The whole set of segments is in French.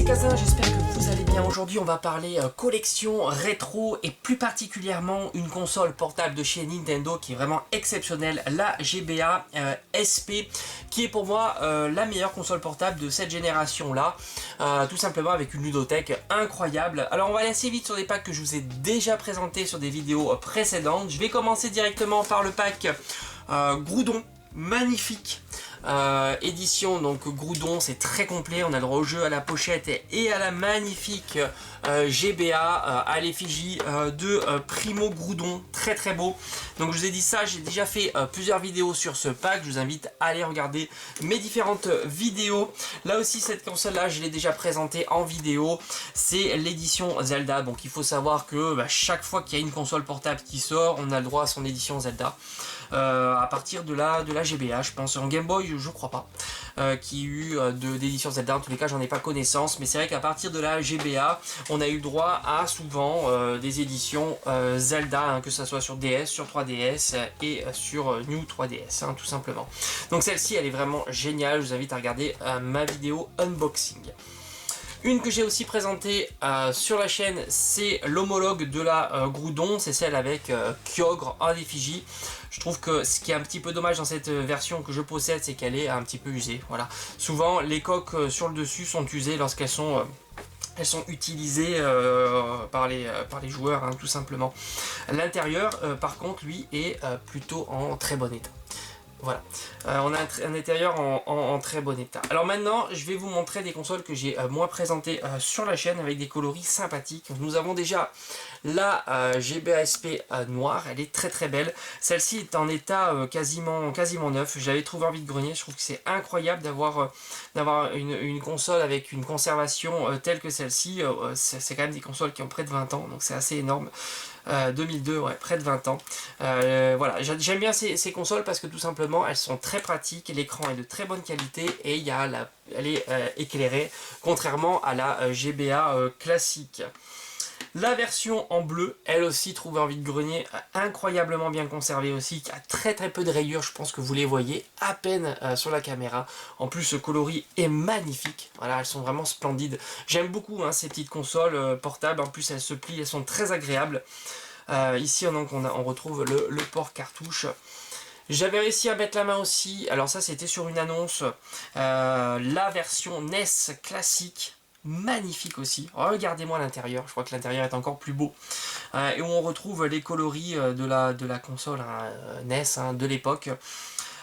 Kazin, j'espère que vous allez bien. Aujourd'hui on va parler collection rétro et plus particulièrement une console portable de chez Nintendo qui est vraiment exceptionnelle, la GBA SP, qui est pour moi la meilleure console portable de cette génération là, tout simplement avec une ludothèque incroyable. Alors on va aller assez vite sur des packs que je vous ai déjà présentés sur des vidéos précédentes. Je vais commencer directement par le pack Groudon, magnifique. Édition donc Groudon, c'est très complet, on a le droit au jeu, à la pochette et à la magnifique GBA à l'effigie de Primo Groudon, très très beau. Donc je vous ai dit ça, j'ai déjà fait plusieurs vidéos sur ce pack, je vous invite à aller regarder mes différentes vidéos. Là aussi cette console là je l'ai déjà présentée en vidéo, c'est l'édition Zelda. Donc il faut savoir que chaque fois qu'il y a une console portable qui sort, on a le droit à son édition Zelda. À partir de la GBA, je pense. En Game Boy, je crois pas qu'il y ait eu d'édition Zelda. En tous les cas, j'en ai pas connaissance, mais c'est vrai qu'à partir de la GBA, on a eu le droit à souvent des éditions Zelda, hein, que ce soit sur DS, sur 3DS et sur New 3DS, hein, tout simplement. Donc celle-ci, elle est vraiment géniale. Je vous invite à regarder ma vidéo unboxing. Une que j'ai aussi présentée sur la chaîne, c'est l'homologue de la Groudon, c'est celle avec Kyogre en effigie. Je trouve que ce qui est un petit peu dommage dans cette version que je possède, c'est qu'elle est un petit peu usée. Voilà. Souvent, les coques sur le dessus sont usées lorsqu'elles sont utilisées par les joueurs, hein, tout simplement. L'intérieur, par contre, lui, est plutôt en très bon état. Voilà, on a un intérieur en très bon état. Alors maintenant, je vais vous montrer des consoles que j'ai moins présentées sur la chaîne avec des coloris sympathiques. Nous avons déjà la GBA SP noire, elle est très très belle. Celle-ci est en état quasiment neuf. J'avais trouvé en vide-grenier, je trouve que c'est incroyable d'avoir une console avec une conservation telle que celle-ci. C'est quand même des consoles qui ont près de 20 ans, donc c'est assez énorme. 2002, ouais, près de 20 ans. Voilà, j'aime bien ces consoles parce que tout simplement elles sont très pratiques, l'écran est de très bonne qualité et elle est éclairée, contrairement à la GBA classique. La version en bleu, elle aussi trouvée en vide-grenier, incroyablement bien conservée aussi, qui a très très peu de rayures, je pense que vous les voyez à peine sur la caméra. En plus, ce coloris est magnifique, voilà, elles sont vraiment splendides. J'aime beaucoup hein, ces petites consoles portables, en plus elles se plient, elles sont très agréables. Ici on retrouve le port cartouche. J'avais réussi à mettre la main aussi, alors ça c'était sur une annonce, la version NES classique. Magnifique aussi, regardez-moi l'intérieur, je crois que l'intérieur est encore plus beau, et où on retrouve les coloris de la console hein, NES hein, de l'époque,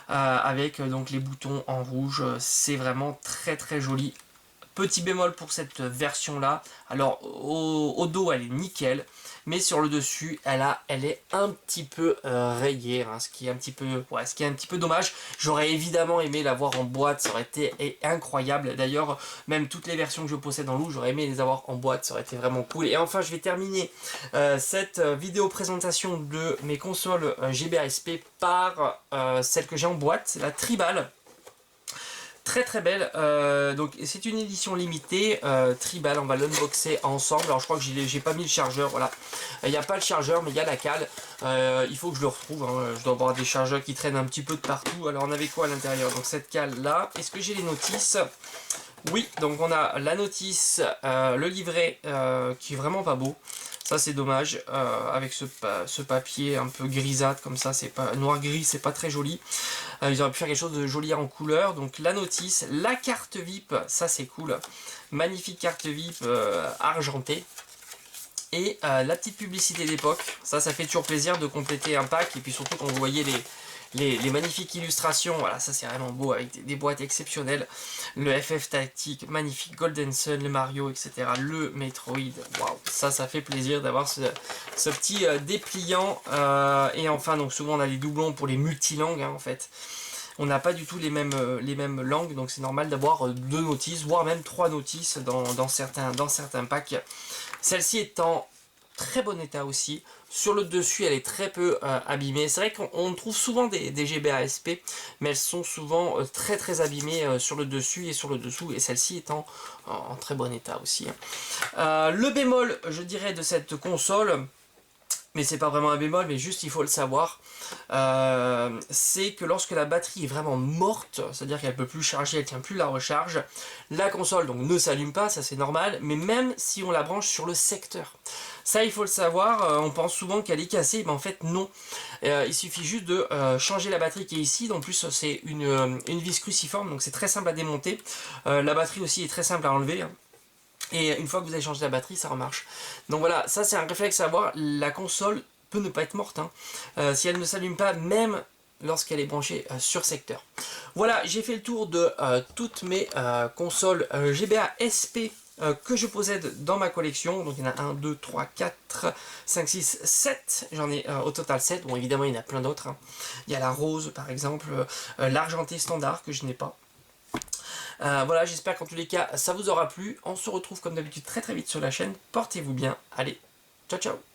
avec donc les boutons en rouge. C'est vraiment très très joli. Petit bémol pour cette version là, alors au dos elle est nickel, mais sur le dessus elle est un petit peu rayée, hein, ce qui est un petit peu dommage. J'aurais évidemment aimé l'avoir en boîte, ça aurait été incroyable. D'ailleurs même toutes les versions que je possède en loup, j'aurais aimé les avoir en boîte, ça aurait été vraiment cool. Et enfin je vais terminer cette vidéo présentation de mes consoles GBA SP par celle que j'ai en boîte, la Tribal. Très très belle, donc c'est une édition limitée, Tribal, on va l'unboxer ensemble. Alors je crois que j'ai pas mis le chargeur, voilà, il n'y a pas le chargeur mais il y a la cale, il faut que je le retrouve, hein. Je dois avoir des chargeurs qui traînent un petit peu de partout. Alors on avait quoi à l'intérieur? Donc cette cale là, est-ce que j'ai les notices? Oui, donc on a la notice, le livret qui est vraiment pas beau. Ça c'est dommage, avec ce papier un peu grisâtre comme ça, c'est pas noir-gris, c'est pas très joli. Ils auraient pu faire quelque chose de joli en couleur. Donc la notice, la carte VIP, ça c'est cool. Magnifique carte VIP argentée. Et la petite publicité d'époque, ça fait toujours plaisir de compléter un pack. Et puis surtout quand vous voyez les magnifiques illustrations, voilà, ça c'est vraiment beau avec des boîtes exceptionnelles. Le FF Tactique, magnifique, Golden Sun, le Mario, etc. Le Metroid, waouh, ça fait plaisir d'avoir ce petit dépliant. Et enfin, donc souvent on a des doublons pour les multilangues, hein, en fait. On n'a pas du tout les mêmes langues, donc c'est normal d'avoir 2 notices, voire même 3 notices dans certains packs. Celle-ci est en très bon état aussi. Sur le dessus, elle est très peu abîmée. C'est vrai qu'on trouve souvent des GBA SP, mais elles sont souvent très très abîmées sur le dessus et sur le dessous. Et celle-ci est en très bon état aussi. Le bémol, je dirais, de cette console, mais c'est pas vraiment un bémol, mais juste il faut le savoir, c'est que lorsque la batterie est vraiment morte, c'est-à-dire qu'elle peut plus charger, elle tient plus la recharge, la console donc ne s'allume pas, ça c'est normal, mais même si on la branche sur le secteur. Ça il faut le savoir, on pense souvent qu'elle est cassée, mais en fait non. Il suffit juste de changer la batterie qui est ici, en plus c'est une vis cruciforme, donc c'est très simple à démonter. La batterie aussi est très simple à enlever, hein. Et une fois que vous avez changé la batterie, ça remarche. Donc voilà, ça c'est un réflexe à avoir. La console peut ne pas être morte, hein, si elle ne s'allume pas, même lorsqu'elle est branchée sur secteur. Voilà, j'ai fait le tour de toutes mes consoles GBA SP que je possède dans ma collection. Donc il y en a 1, 2, 3, 4, 5, 6, 7. J'en ai au total 7. Bon, évidemment, il y en a plein d'autres, hein. Il y a la rose, par exemple, l'argenté standard que je n'ai pas. Voilà, j'espère qu'en tous les cas, ça vous aura plu. On se retrouve comme d'habitude très très vite sur la chaîne. Portez-vous bien. Allez, ciao ciao.